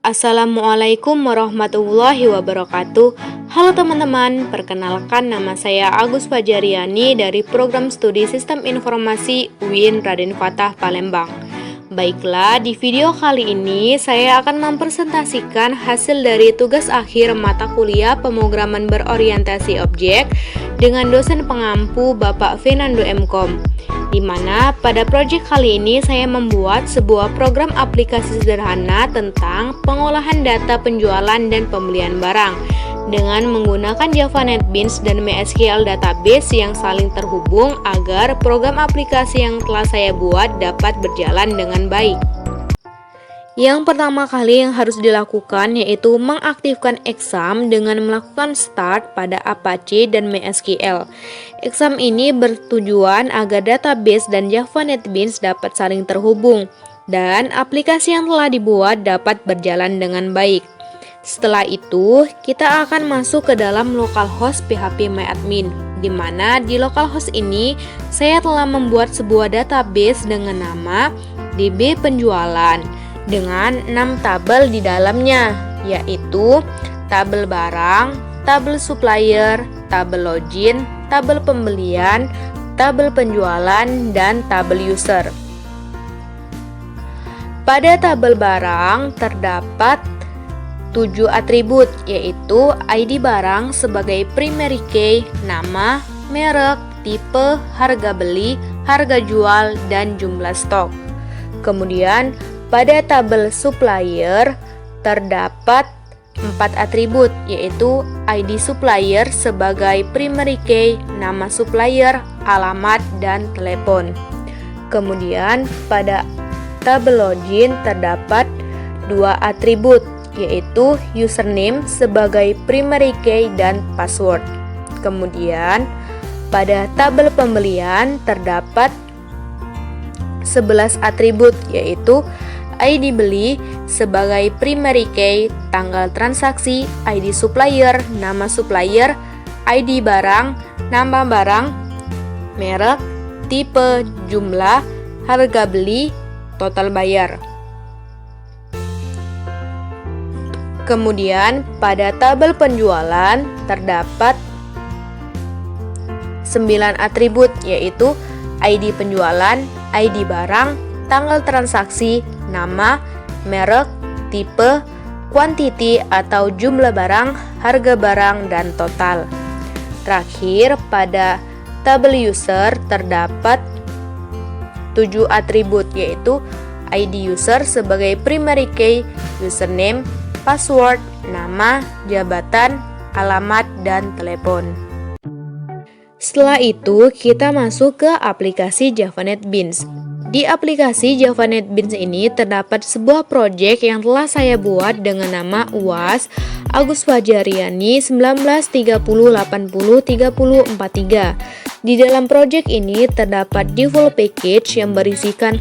Assalamualaikum warahmatullahi wabarakatuh. Halo teman-teman, perkenalkan nama saya Agus Fajariani dari Program Studi Sistem Informasi UIN Raden Fatah Palembang. Baiklah, di video kali ini saya akan mempresentasikan hasil dari tugas akhir mata kuliah pemrograman berorientasi objek dengan dosen pengampu Bapak Fernando M.Com, di mana pada proyek kali ini saya membuat sebuah program aplikasi sederhana tentang pengolahan data penjualan dan pembelian barang dengan menggunakan Java NetBeans dan MySQL database yang saling terhubung agar program aplikasi yang telah saya buat dapat berjalan dengan baik. Yang pertama kali yang harus dilakukan yaitu mengaktifkan exam dengan melakukan start pada Apache dan MySQL. Exam ini bertujuan agar database dan Java NetBeans dapat saling terhubung dan aplikasi yang telah dibuat dapat berjalan dengan baik. Setelah itu, kita akan masuk ke dalam localhost phpMyAdmin, di mana di localhost ini saya telah membuat sebuah database dengan nama DB penjualan dengan 6 tabel di dalamnya, yaitu tabel barang, tabel supplier, tabel login, tabel pembelian, tabel penjualan, dan tabel user. Pada tabel barang terdapat 7 atribut, yaitu ID barang sebagai primary key, nama, merek, tipe, harga beli, harga jual, dan jumlah stok. Kemudian pada tabel supplier terdapat 4 atribut, yaitu ID supplier sebagai primary key, nama supplier, alamat, dan telepon. Kemudian pada tabel login terdapat 2 atribut, yaitu username sebagai primary key dan password. Kemudian pada tabel pembelian terdapat 11 atribut, yaitu ID beli sebagai primary key, tanggal transaksi, ID supplier, nama supplier, ID barang, nama barang, merek, tipe, jumlah, harga beli, total bayar. Kemudian pada tabel penjualan terdapat 9 atribut, yaitu ID penjualan, ID barang, tanggal transaksi, nama, merek, tipe, quantity atau jumlah barang, harga barang, dan total. Terakhir, pada tabel user terdapat 7 atribut, yaitu ID user sebagai primary key, username, password, nama, jabatan, alamat, dan telepon. Setelah itu, kita masuk ke aplikasi Java NetBeans. Di aplikasi Java NetBeans ini terdapat sebuah proyek yang telah saya buat dengan nama UAS Agus Fajariani 1930803043. Di dalam proyek ini terdapat default package yang berisikan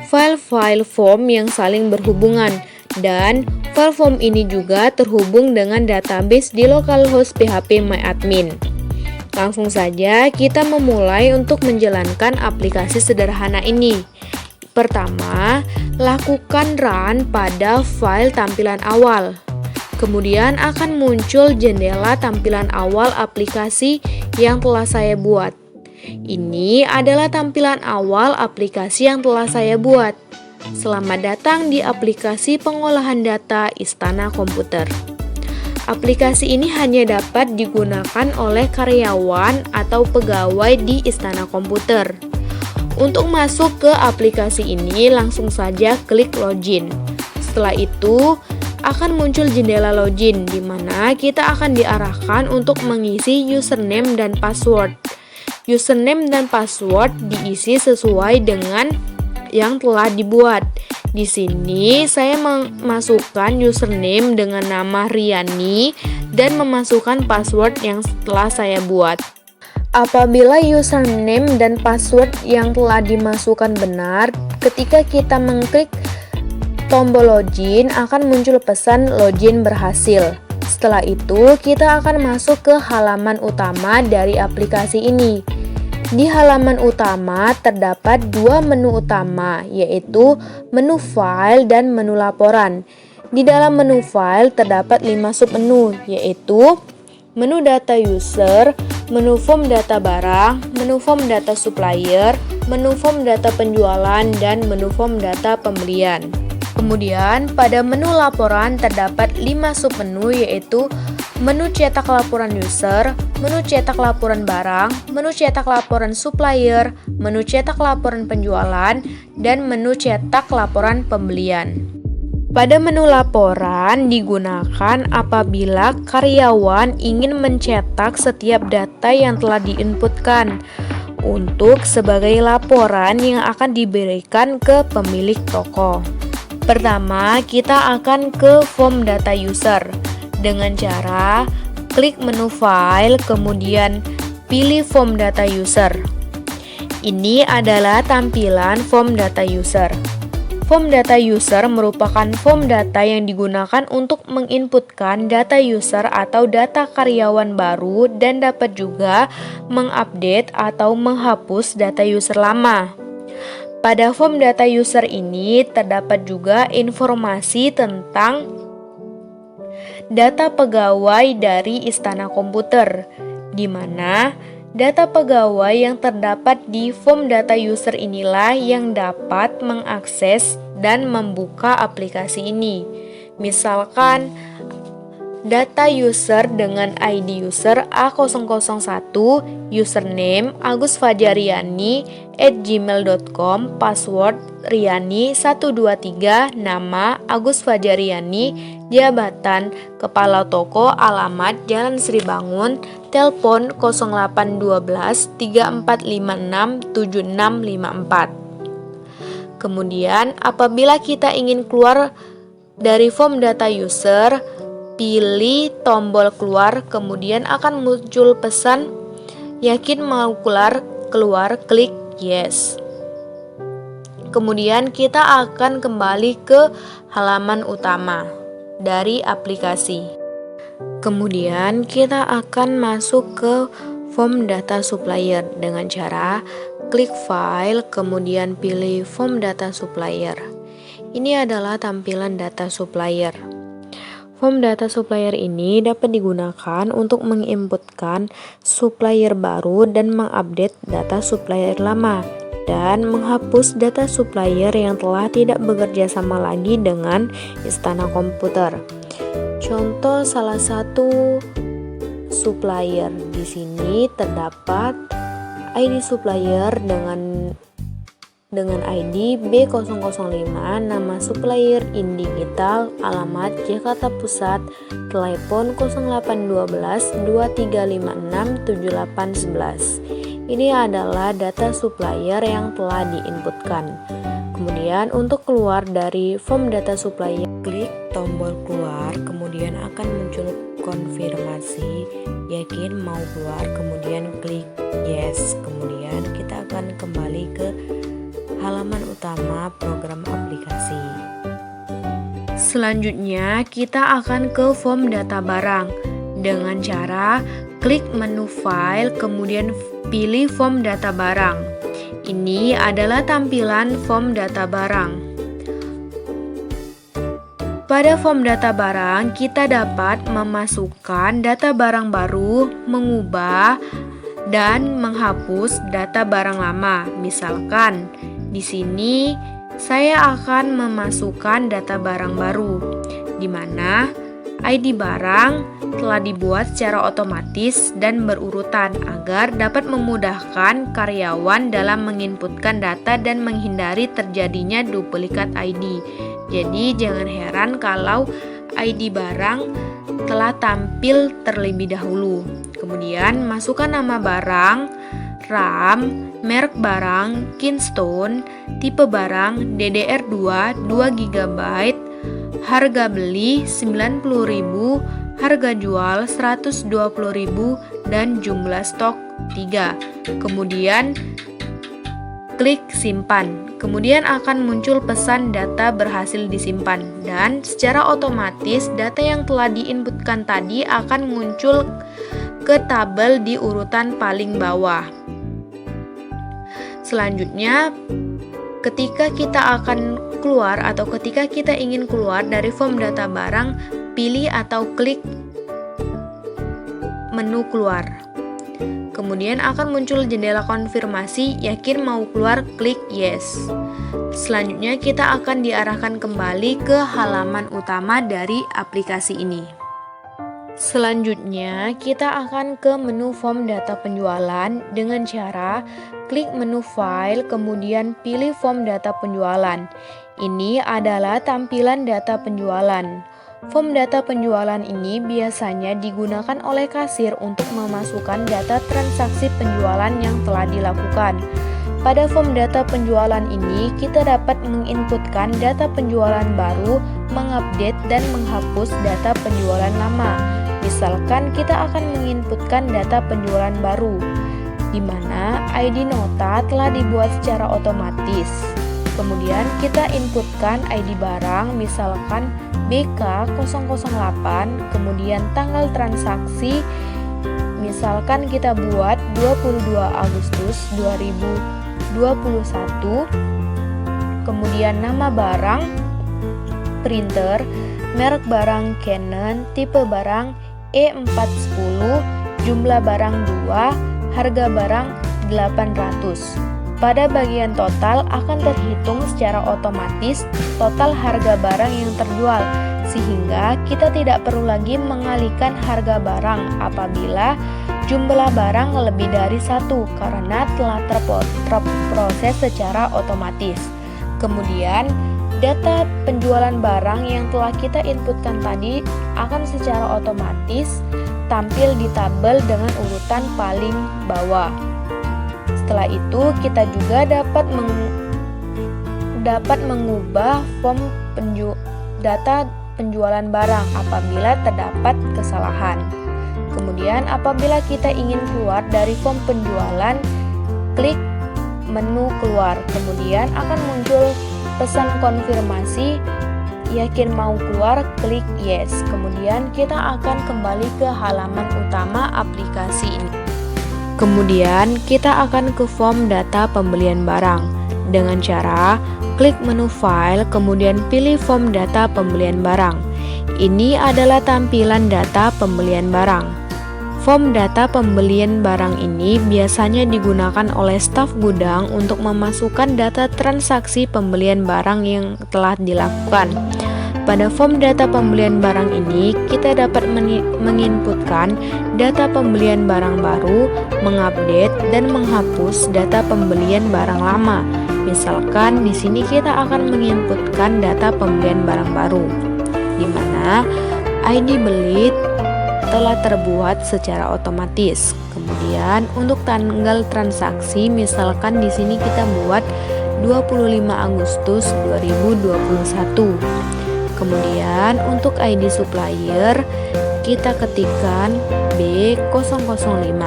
file-file form yang saling berhubungan, dan file form ini juga terhubung dengan database di localhost phpMyAdmin. Langsung saja kita memulai untuk menjalankan aplikasi sederhana ini. Pertama, lakukan run pada file tampilan awal. Kemudian akan muncul jendela tampilan awal aplikasi yang telah saya buat. Ini adalah tampilan awal aplikasi yang telah saya buat. Selamat datang di aplikasi pengolahan data Istana Komputer. Aplikasi ini hanya dapat digunakan oleh karyawan atau pegawai di Istana Komputer. Untuk masuk ke aplikasi ini, langsung saja klik login. Setelah itu, akan muncul jendela login, di mana kita akan diarahkan untuk mengisi username dan password. Username dan password diisi sesuai dengan yang telah dibuat. Di sini saya memasukkan username dengan nama Riani dan memasukkan password yang telah saya buat. Apabila username dan password yang telah dimasukkan benar, ketika kita mengklik tombol login akan muncul pesan login berhasil. Setelah itu, kita akan masuk ke halaman utama dari aplikasi ini. Di halaman utama terdapat dua menu utama, yaitu menu file dan menu laporan. Di dalam menu file terdapat 5 submenu, yaitu menu data user, menu form data barang, menu form data supplier, menu form data penjualan, dan menu form data pembelian. Kemudian pada menu laporan terdapat 5 submenu, yaitu menu cetak laporan user, menu cetak laporan barang, menu cetak laporan supplier, menu cetak laporan penjualan, dan menu cetak laporan pembelian. Pada menu laporan digunakan apabila karyawan ingin mencetak setiap data yang telah diinputkan untuk sebagai laporan yang akan diberikan ke pemilik toko. Pertama, kita akan ke form data user dengan cara klik menu file, kemudian pilih form data user. Ini adalah tampilan form data user. Form data user merupakan form data yang digunakan untuk menginputkan data user atau data karyawan baru dan dapat juga mengupdate atau menghapus data user lama. Pada form data user ini terdapat juga informasi tentang data pegawai dari Istana Komputer, di mana data pegawai yang terdapat di form data user inilah yang dapat mengakses dan membuka aplikasi ini. Misalkan data user dengan ID user A001, username agusfajariani@gmail.com, password Riani123, nama Agus Fajariani, jabatan kepala toko, alamat Jalan Sri Bangun, telepon 0812 3456 7654. Kemudian apabila kita ingin keluar dari form data user, pilih tombol keluar, kemudian akan muncul pesan yakin mau keluar, klik yes. Kemudian kita akan kembali ke halaman utama dari aplikasi. Kemudian kita akan masuk ke form data supplier dengan cara klik file, kemudian pilih form data supplier. Ini adalah tampilan data supplier. Form data supplier ini dapat digunakan untuk menginputkan supplier baru dan mengupdate data supplier lama, dan menghapus data supplier yang telah tidak bekerja sama lagi dengan Istana Komputer. Contoh salah satu supplier di sini terdapat ID supplier dengan ID B005, nama supplier Indigital, alamat Jakarta Pusat, telepon 0812 2356 7811. Ini adalah data supplier yang telah diinputkan. Kemudian untuk keluar dari form data supplier, klik tombol keluar, kemudian akan muncul konfirmasi yakin mau keluar, kemudian klik yes. Kemudian kita akan kembali ke halaman utama program aplikasi. Selanjutnya kita akan ke form data barang dengan cara klik menu file, kemudian pilih form data barang. Ini adalah tampilan form data barang. Pada form data barang, kita dapat memasukkan data barang baru, mengubah, dan menghapus data barang lama. Misalkan, di sini saya akan memasukkan data barang baru, di mana ID barang telah dibuat secara otomatis dan berurutan agar dapat memudahkan karyawan dalam menginputkan data dan menghindari terjadinya duplikat ID. Jadi jangan heran kalau ID barang telah tampil terlebih dahulu. Kemudian masukkan nama barang, RAM, merek barang, Keystone, tipe barang, DDR2 2GB, harga beli 90.000, harga jual 120.000, dan jumlah stok 3. Kemudian klik simpan. Kemudian akan muncul pesan data berhasil disimpan, dan secara otomatis data yang telah diinputkan tadi akan muncul ke tabel di urutan paling bawah. Selanjutnya, ketika kita akan keluar atau ketika kita ingin keluar dari form data barang, pilih atau klik menu keluar. Kemudian akan muncul jendela konfirmasi, yakin mau keluar, klik yes. Selanjutnya kita akan diarahkan kembali ke halaman utama dari aplikasi ini. Selanjutnya, kita akan ke menu form data penjualan dengan cara klik menu file, kemudian pilih form data penjualan. Ini adalah tampilan data penjualan. Form data penjualan ini biasanya digunakan oleh kasir untuk memasukkan data transaksi penjualan yang telah dilakukan. Pada form data penjualan ini, kita dapat menginputkan data penjualan baru, mengupdate dan menghapus data penjualan lama. Misalkan kita akan menginputkan data penjualan baru, di mana ID nota telah dibuat secara otomatis. Kemudian kita inputkan ID barang, misalkan BK008, kemudian tanggal transaksi, misalkan kita buat 22 Agustus 2021, kemudian nama barang, printer, merek barang Canon, tipe barang E410, jumlah barang 2, harga barang 800. Pada bagian total akan terhitung secara otomatis total harga barang yang terjual, sehingga kita tidak perlu lagi mengalihkan harga barang apabila jumlah barang lebih dari 1 karena telah terproses secara otomatis. Kemudian data penjualan barang yang telah kita inputkan tadi akan secara otomatis tampil di tabel dengan urutan paling bawah. Setelah itu kita juga dapat mengubah form data penjualan barang apabila terdapat kesalahan. Kemudian apabila kita ingin keluar dari form penjualan, klik menu keluar. Kemudian akan muncul pesan konfirmasi, yakin mau keluar, klik yes. Kemudian kita akan kembali ke halaman utama aplikasi ini. Kemudian kita akan ke form data pembelian barang dengan cara klik menu file, kemudian pilih form data pembelian barang. Ini adalah tampilan data pembelian barang. Form data pembelian barang ini biasanya digunakan oleh staf gudang untuk memasukkan data transaksi pembelian barang yang telah dilakukan. Pada form data pembelian barang ini, kita dapat menginputkan data pembelian barang baru, mengupdate dan menghapus data pembelian barang lama. Misalkan di sini kita akan menginputkan data pembelian barang baru, di mana ID beli telah terbuat secara otomatis. Kemudian untuk tanggal transaksi, misalkan di sini kita buat 25 Agustus 2021. Kemudian untuk ID supplier kita ketikkan B005.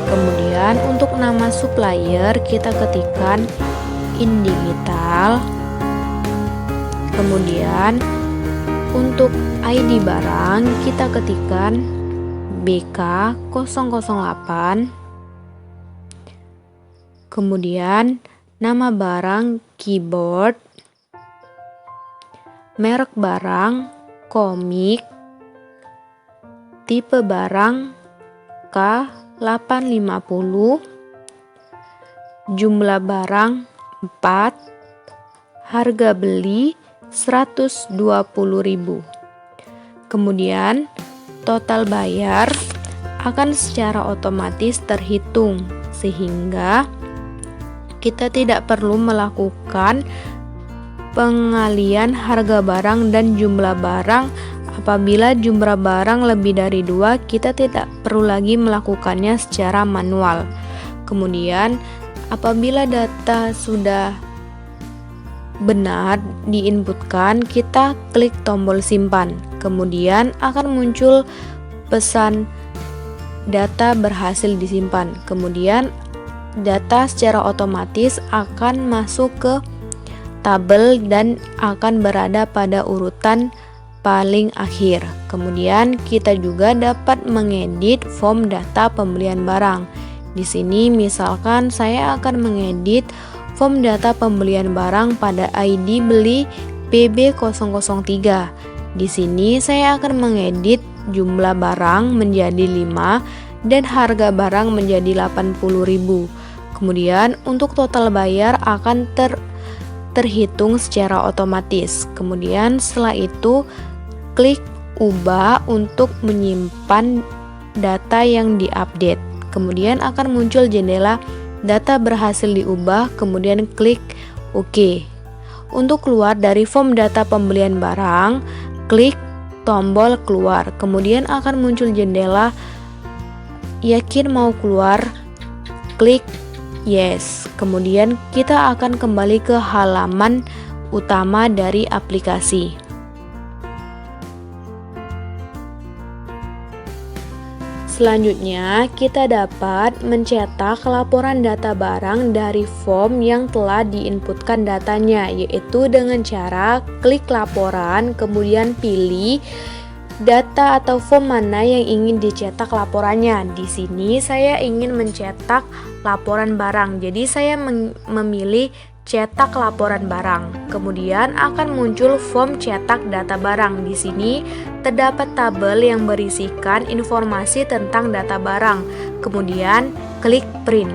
Kemudian untuk nama supplier kita ketikkan Indigital. Kemudian untuk ID barang kita ketikkan BK008. Kemudian nama barang keyboard, merek barang komik, tipe barang K850, jumlah barang 4, harga beli 120.000. Kemudian total bayar akan secara otomatis terhitung sehingga kita tidak perlu melakukan pengalian harga barang dan jumlah barang. Apabila jumlah barang lebih dari 2, kita tidak perlu lagi melakukannya secara manual. Kemudian apabila data sudah benar diinputkan, kita klik tombol simpan. Kemudian akan muncul pesan data berhasil disimpan. Kemudian data secara otomatis akan masuk ke tabel dan akan berada pada urutan paling akhir. Kemudian kita juga dapat mengedit form data pembelian barang. Di sini misalkan saya akan mengedit form data pembelian barang pada ID beli PB003. Di sini saya akan mengedit jumlah barang menjadi 5 dan harga barang menjadi 80.000. Kemudian untuk total bayar akan terhitung secara otomatis. Kemudian setelah itu klik ubah untuk menyimpan data yang diupdate. Kemudian akan muncul jendela data berhasil diubah, kemudian klik OK. Untuk keluar dari form data pembelian barang, klik tombol keluar. Kemudian akan muncul jendela yakin mau keluar, klik yes. Kemudian kita akan kembali ke halaman utama dari aplikasi. Selanjutnya, kita dapat mencetak laporan data barang dari form yang telah diinputkan datanya, yaitu dengan cara klik laporan, kemudian pilih data atau form mana yang ingin dicetak laporannya. Di sini saya ingin mencetak laporan barang, jadi saya memilih cetak laporan barang. Kemudian akan muncul form cetak data barang. Di sini terdapat tabel yang berisikan informasi tentang data barang. Kemudian klik print.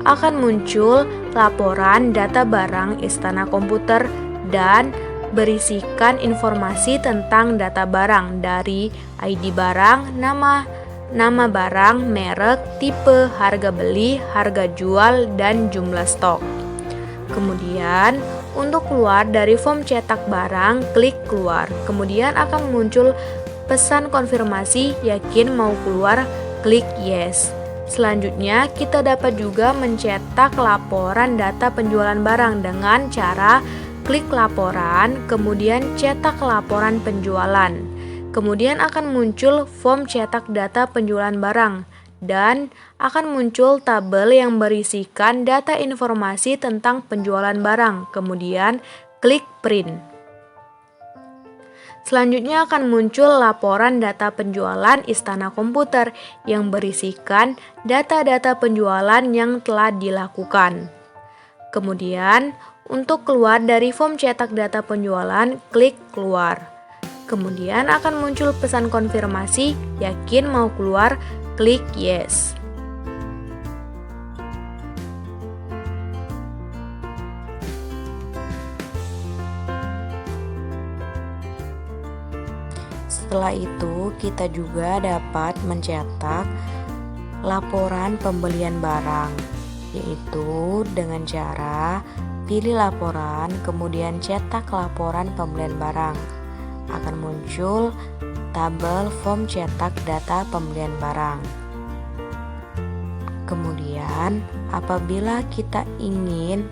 Akan muncul laporan data barang Istana Komputer dan berisikan informasi tentang data barang dari ID barang, nama barang, merek, tipe, harga beli, harga jual, dan jumlah stok. Kemudian, untuk keluar dari form cetak barang, klik keluar. Kemudian akan muncul pesan konfirmasi yakin mau keluar, klik yes. Selanjutnya, kita dapat juga mencetak laporan data penjualan barang dengan cara klik laporan, kemudian cetak laporan penjualan. Kemudian akan muncul form cetak data penjualan barang dan akan muncul tabel yang berisikan data informasi tentang penjualan barang. Kemudian klik print. Selanjutnya akan muncul laporan data penjualan Istana Komputer yang berisikan data-data penjualan yang telah dilakukan. Kemudian untuk keluar dari form cetak data penjualan, klik keluar. Kemudian akan muncul pesan konfirmasi, yakin mau keluar, klik yes. Setelah itu, kita juga dapat mencetak laporan pembelian barang, yaitu dengan cara pilih laporan, kemudian cetak laporan pembelian barang. Akan muncul tabel form cetak data pembelian barang. Kemudian, apabila kita ingin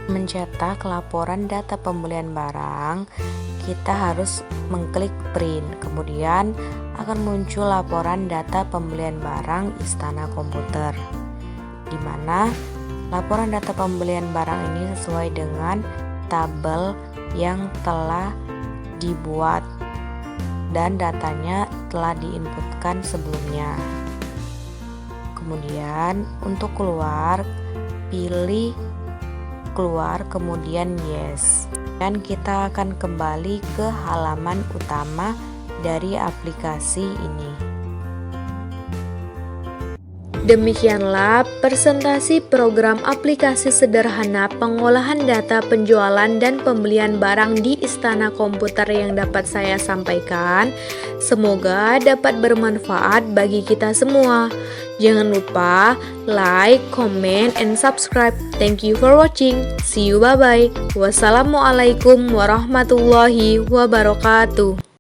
mencetak laporan data pembelian barang, kita harus mengklik print. Kemudian akan muncul laporan data pembelian barang Istana Komputer, di mana laporan data pembelian barang ini sesuai dengan tabel yang telah dibuat dan datanya telah diinputkan sebelumnya. Kemudian untuk keluar, pilih keluar, kemudian yes. Dan kita akan kembali ke halaman utama dari aplikasi ini. Demikianlah presentasi program aplikasi sederhana pengolahan data penjualan dan pembelian barang di Istana Komputer yang dapat saya sampaikan. Semoga dapat bermanfaat bagi kita semua. Jangan lupa like, comment, and subscribe. Thank you for watching. See you, bye-bye. Wassalamualaikum warahmatullahi wabarakatuh.